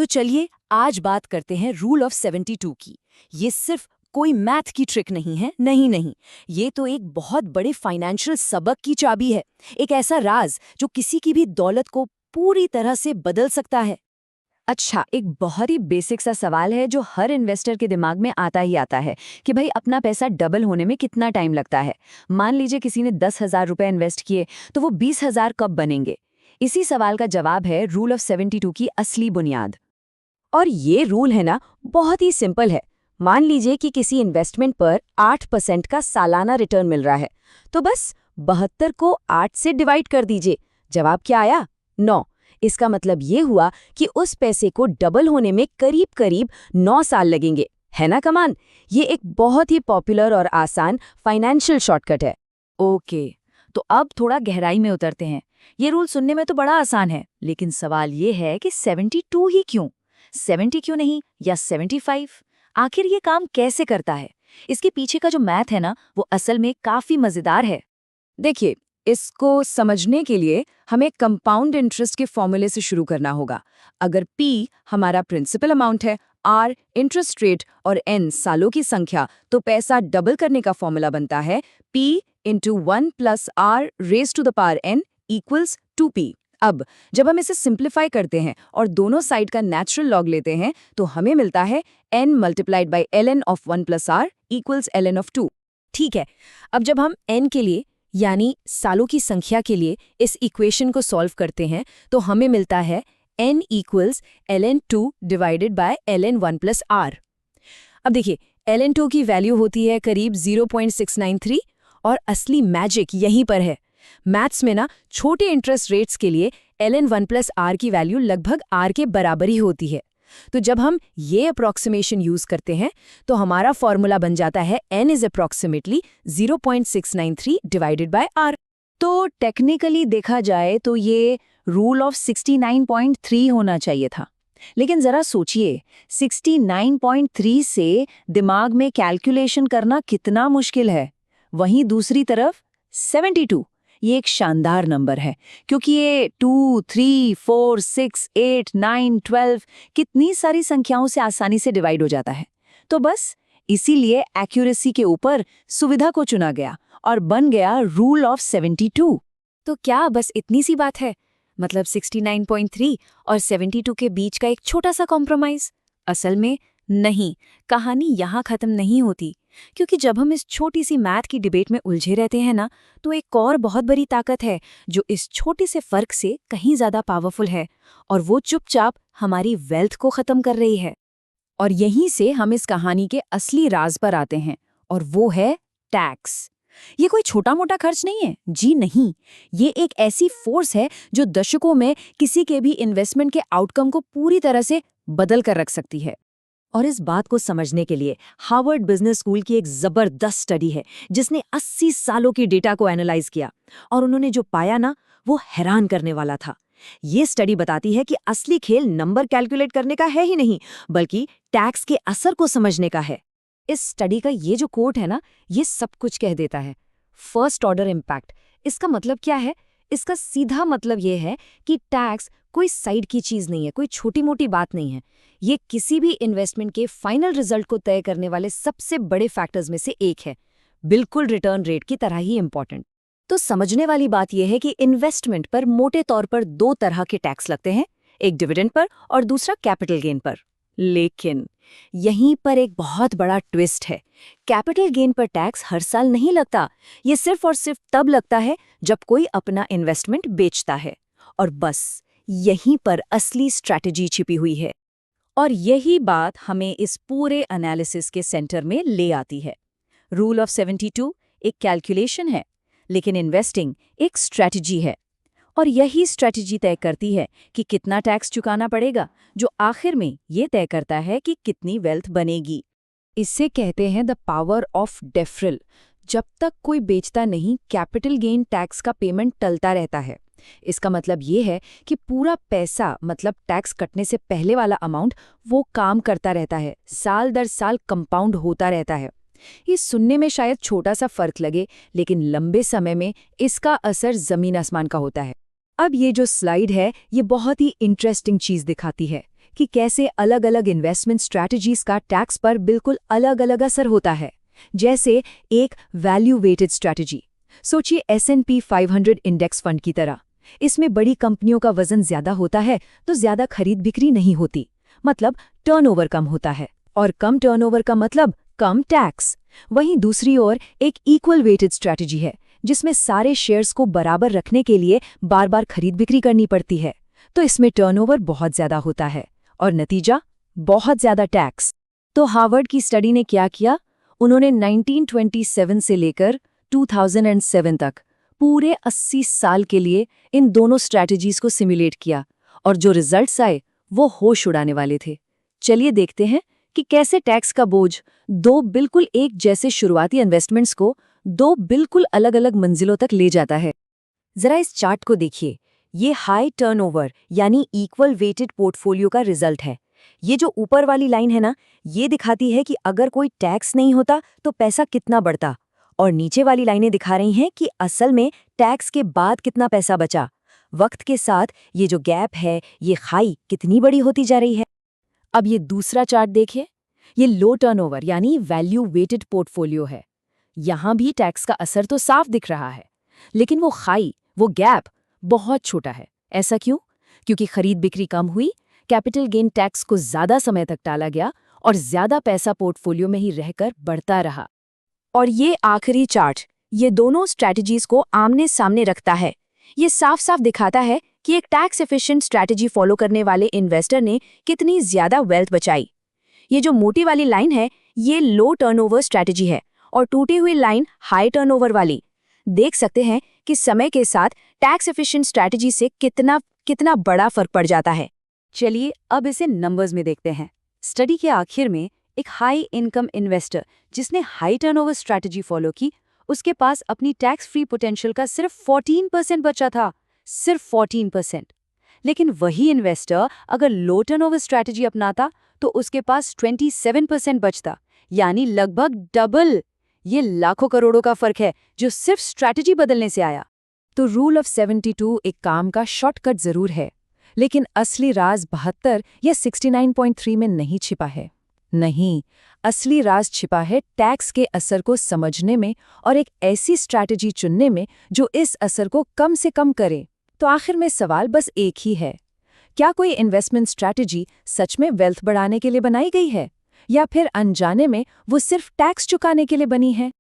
तो चलिए आज बात करते हैं रूल ऑफ 72 की। ये सिर्फ कोई मैथ की ट्रिक नहीं है, नहीं, ये तो एक बहुत बड़े फाइनेंशियल सबक की चाबी है। एक ऐसा राज जो किसी की भी दौलत को पूरी तरह से बदल सकता है। अच्छा, एक बहुत ही बेसिक सा सवाल है जो हर इन्वेस्टर के दिमाग में आता ही आता है कि भाई अपना पैसा डबल होने में कितना टाइम लगता है। मान लीजिए किसी ने 10,000 रुपए इन्वेस्ट किए तो वो 20,000 कब बनेंगे। इसी सवाल का जवाब है रूल ऑफ 72 की असली बुनियाद। और ये रूल है ना, बहुत ही सिंपल है। मान लीजिए कि किसी इन्वेस्टमेंट पर 8% का सालाना रिटर्न मिल रहा है, तो बस 72 को 8 से डिवाइड कर दीजिए। जवाब क्या आया? 9। इसका मतलब ये हुआ कि उस पैसे को डबल होने में करीब करीब 9 साल लगेंगे। है ना कमान? ये एक बहुत ही पॉपुलर और आसान फाइनेंशियल शॉर्टकट है। ओके, तो अब थोड़ा गहराई में उतरते हैं। ये रूल सुनने में तो बड़ा आसान है, लेकिन सवाल ये है कि 72 ही क्यों? 70 क्यों नहीं, या 75? आखिर ये काम कैसे करता है? इसके पीछे का जो मैथ है ना, वो असल में काफी मजेदार है। देखिए, इसको समझने के लिए हमें कंपाउंड इंटरेस्ट के फॉर्मूले से शुरू करना होगा। अगर P हमारा प्रिंसिपल अमाउंट है, R इंटरेस्ट रेट और N सालों की संख्या, तो पैसा डबल करने का फॉर्मूला बनता है P into 1 plus R raise to the power N equals 2P। अब जब हम इसे सिंप्लीफाई करते हैं और दोनों साइड का नेचुरल लॉग लेते हैं, तो हमें मिलता है N multiplied by ln of 1 plus R equals ln of 2। ठीक है, अब जब हम N के लिए यानी सालों की संख्या के लिए इस इक्वेशन को सॉल्व करते हैं, तो हमें मिलता है n equals ln2 divided by ln1 plus r। अब देखिए, ln2 की वैल्यू होती है करीब 0.693 और असली मैजिक यहीं पर है। मैथ्स में ना छोटे इंटरेस्ट रेट्स के लिए ln1 प्लस r की वैल्यू लगभग r के बराबर ही होती है। तो जब हम ये अप्रॉक्सीमेशन यूज करते हैं, तो हमारा फॉर्मूला बन जाता है n is approximately 0.693 divided by r। तो टेक्निकली देखा जाए तो ये रूल ऑफ 69.3 होना चाहिए था। लेकिन जरा सोचिए, 69.3 से दिमाग में कैलकुलेशन करना कितना मुश्किल है। वहीं दूसरी तरफ 72, ये एक शानदार नंबर है, क्योंकि ये 2, 3, 4, 6, 8, 9, 12 कितनी सारी संख्याओं से आसानी से डिवाइड हो जाता है। तो बस इसीलिए एक्यूरेसी के ऊपर सुविधा को चुना गया और बन गया रूल ऑफ 72। तो क्या बस इतनी सी बात है? मतलब 69.3 और 72 के बीच का एक छोटा सा कॉम्प्रोमाइज? असल में नहीं, कहानी यहाँ खत्म नहीं होती। क्योंकि जब हम इस छोटी सी मैथ की डिबेट में उलझे रहते हैं ना, तो एक और बहुत बड़ी ताकत है जो इस छोटे से फर्क से कहीं ज्यादा पावरफुल है, और वो चुपचाप हमारी वेल्थ को खत्म कर रही है। और यहीं से हम इस कहानी के असली राज पर आते हैं, और वो है टैक्स। ये कोई छोटा मोटा खर्च नहीं है, जी नहीं। ये एक ऐसी फोर्स है जो दशकों में किसी के भी इन्वेस्टमेंट के आउटकम को पूरी तरह से बदल कर रख सकती है। और इस बात को समझने के लिए हार्वर्ड बिजनेस स्कूल की एक जबरदस्त स्टडी है जिसने 80 सालों के डेटा को एनालाइज किया, और उन्होंने जो पाया ना, वो हैरान करने वाला था। ये स्टडी बताती है कि असली खेल नंबर कैलकुलेट करने का है ही नहीं, बल्कि टैक्स के असर को समझने का है। इस स्टडी का ये जो कोट है ना, ये सब कुछ कह देता है। फर्स्ट ऑर्डर इम्पैक्ट, इसका मतलब क्या है? इसका सीधा मतलब ये है कि टैक्स कोई साइड की चीज नहीं है, कोई छोटी मोटी बात नहीं है। ये किसी भी इन्वेस्टमेंट के फाइनल रिजल्ट को तय करने वाले सबसे बड़े फैक्टर्स में से एक है, बिल्कुल रिटर्न रेट की तरह ही इंपॉर्टेंट। तो समझने वाली बात यह है कि इन्वेस्टमेंट पर मोटे तौर पर 2 तरह के टैक्स लगते हैं, एक डिविडेंड पर और दूसरा कैपिटल गेन पर। लेकिन यहीं पर एक बहुत बड़ा ट्विस्ट है। कैपिटल गेन पर टैक्स हर साल नहीं लगता। ये सिर्फ और सिर्फ तब लगता है जब कोई अपना इन्वेस्टमेंट बेचता है। और बस यहीं पर असली स्ट्रैटेजी छिपी हुई है। और यही बात हमें इस पूरे एनालिसिस के सेंटर में ले आती है। रूल ऑफ 72 एक कैलकुलेशन है, लेकिन इन्वेस्टिंग एक स्ट्रैटेजी है। और यही स्ट्रैटेजी तय करती है कि कितना टैक्स चुकाना पड़ेगा, जो आखिर में ये तय करता है कि कितनी वेल्थ बनेगी। इसे कहते हैं द पावर ऑफ डेफरल। जब तक कोई बेचता नहीं, कैपिटल गेन टैक्स का पेमेंट टलता रहता है। इसका मतलब ये है कि पूरा पैसा, मतलब टैक्स कटने से पहले वाला अमाउंट, वो काम करता रहता है, साल दर साल कंपाउंड होता रहता है। ये सुनने में शायद छोटा सा फर्क लगे, लेकिन लंबे समय में इसका असर जमीन आसमान का होता है। अब ये जो स्लाइड है, ये बहुत ही इंटरेस्टिंग चीज दिखाती है कि कैसे अलग-अलग इन्वेस्टमेंट स्ट्रैटेजीज का टैक्स पर बिल्कुल अलग-अलग असर होता है। जैसे एक वैल्यू वेटेड स्ट्रैटेजी, सोचिए S&P 500 इंडेक्स फंड की तरह। इसमें बड़ी कंपनियों का वजन ज्यादा होता है तो ज्यादा खरीद बिक्री नहीं होती, मतलब टर्नओवर कम होता है, और कम टर्नओवर का मतलब कम टैक्स। वहीं दूसरी ओर एक इक्वल वेटेड स्ट्रैटेजी है जिसमें सारे शेयर्स को बराबर रखने के लिए बार बार खरीद बिक्री करनी पड़ती है, तो इसमें टर्नओवर बहुत ज्यादा होता है और नतीजा बहुत ज्यादा टैक्स। तो हार्वर्ड की स्टडी ने क्या किया? उन्होंने 1927 से लेकर 2007 तक पूरे 80 साल के लिए इन दोनों स्ट्रैटेजीज को सिमुलेट किया, और जो रिजल्ट्स आए वो होश उड़ाने वाले थे। चलिए देखते हैं कि कैसे टैक्स का बोझ दो बिल्कुल एक जैसे शुरुआती इन्वेस्टमेंट्स को दो बिल्कुल अलग-अलग मंजिलों तक ले जाता है। जरा इस चार्ट को देखिए, ये हाई टर्नओवर यानी इक्वल वेटेड पोर्टफोलियो का रिजल्ट है। ये जो ऊपर वाली लाइन है ना, ये दिखाती है कि अगर कोई टैक्स नहीं होता तो पैसा कितना बढ़ता, और नीचे वाली लाइनें दिखा रही हैं कि असल में टैक्स के बाद कितना पैसा बचा। वक्त के साथ ये जो गैप है, ये खाई कितनी बड़ी होती जा रही है। अब ये दूसरा चार्ट देखिए, ये लो टर्नओवर यानी वैल्यू वेटेड पोर्टफोलियो है। यहाँ भी टैक्स का असर तो साफ दिख रहा है, लेकिन वो खाई, वो गैप बहुत छोटा है। ऐसा क्यों? क्योंकि खरीद बिक्री कम हुई, कैपिटल गेन टैक्स को ज्यादा समय तक टाला गया और ज्यादा पैसा पोर्टफोलियो में ही रहकर बढ़ता रहा। और ये आखिरी चार्ट ये दोनों स्ट्रैटेजीज को आमने सामने रखता है। ये साफ साफ दिखाता है कि एक टैक्स एफिशिएंट स्ट्रैटेजी फॉलो करने वाले इन्वेस्टर ने कितनी ज्यादा वेल्थ बचाई। ये जो मोटी वाली लाइन है, ये लो टर्नओवर स्ट्रैटेजी है, और टूटी हुई लाइन हाई टर्नओवर वाली। देख सकते हैं कि समय के साथ टैक्स एफिशिएंट स्ट्रैटेजी से कितना बड़ा फर्क पड़ जाता है। चलिए अब इसे नंबर्स में देखते हैं। स्टडी के आखिर में एक हाई इनकम इन्वेस्टर जिसने हाई टर्नओवर स्ट्रैटेजी फॉलो की, उसके पास अपनी टैक्स फ्री पोटेंशियल का सिर्फ 14% बचा था, सिर्फ 14%। लेकिन वही इन्वेस्टर अगर लो टर्नओवर स्ट्रैटेजी अपनाता तो उसके पास 27% बचता, यानी लगभग डबल। ये लाखों करोड़ों का फर्क है जो सिर्फ स्ट्रैटेजी बदलने से आया। तो रूल ऑफ 72 एक काम का शॉर्टकट जरूर है, लेकिन असली राज 72 या 69.3 में नहीं छिपा है। नहीं, असली राज छिपा है टैक्स के असर को समझने में और एक ऐसी स्ट्रैटेजी चुनने में जो इस असर को कम से कम करे। तो आखिर में सवाल बस एक ही है, क्या कोई इन्वेस्टमेंट स्ट्रैटेजी सच में वेल्थ बढ़ाने के लिए बनाई गई है, या फिर अनजाने में वो सिर्फ टैक्स चुकाने के लिए बनी है?